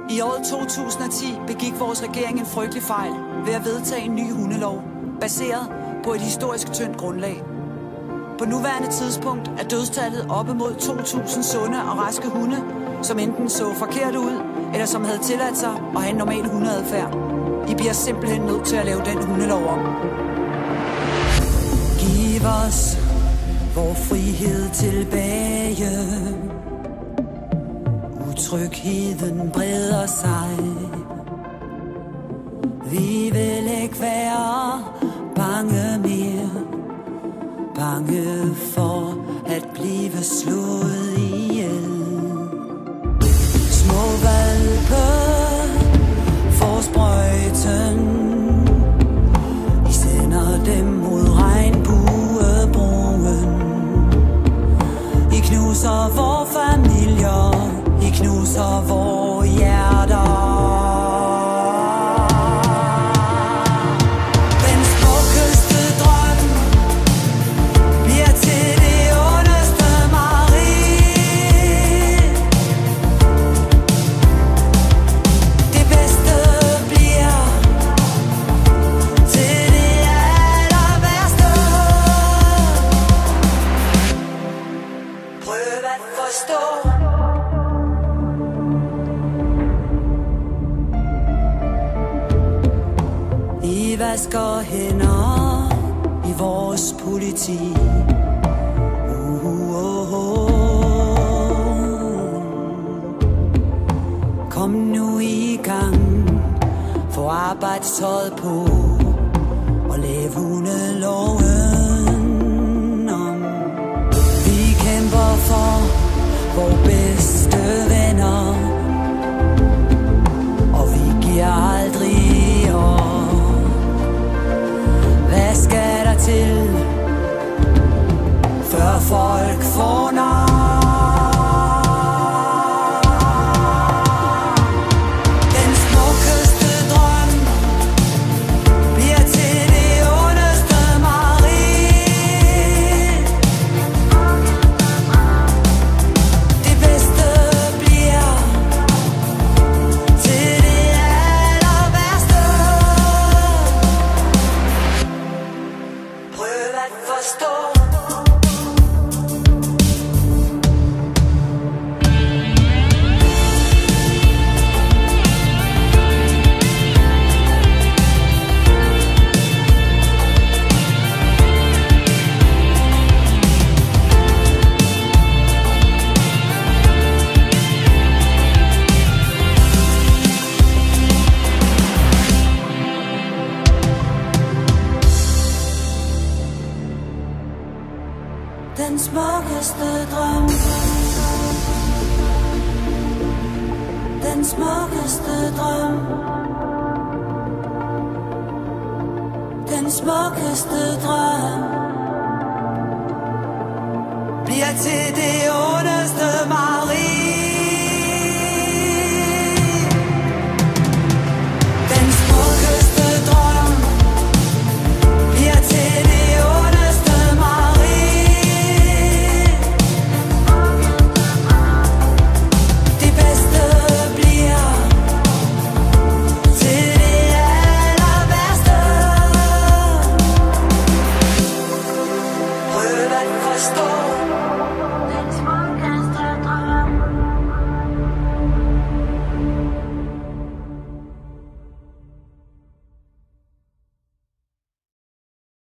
I året 2010 begik vores regering en frygtelig fejl ved at vedtage en ny hundelov, baseret på et historisk tyndt grundlag. På nuværende tidspunkt er dødstallet oppe mod 2.000 sunde og raske hunde, som enten så forkert ud, eller som havde tilladt sig at have en normal hundeadfærd. I bliver simpelthen nødt til at lave den hundelov om. Giv os vor frihed tilbage. Utrygheden breder sig. Vi vil ikke være bange mere. Bange for at blive slået ihjel. Små hvalpe får sprøjten. I sender dem mod regnbuebroen. I knuser vor familier. I knuser vor hjerter. I vasker hænder i vores politi. Kom nu i gang, få arbejdstøjet på og lav hundeloven om. Vi kæmper for vores bedste venner, og vi giver aldrig op. Hvad skal der til, før folk får nok? Den smukkeste drøm bliver til det ondeste mareridt. Det bedste bliver til det aller værste. Prøv at forstå. Den smukkeste drøm. Den smukkeste drøm. Den smukkeste drøm bliver til det ondeste mareridt.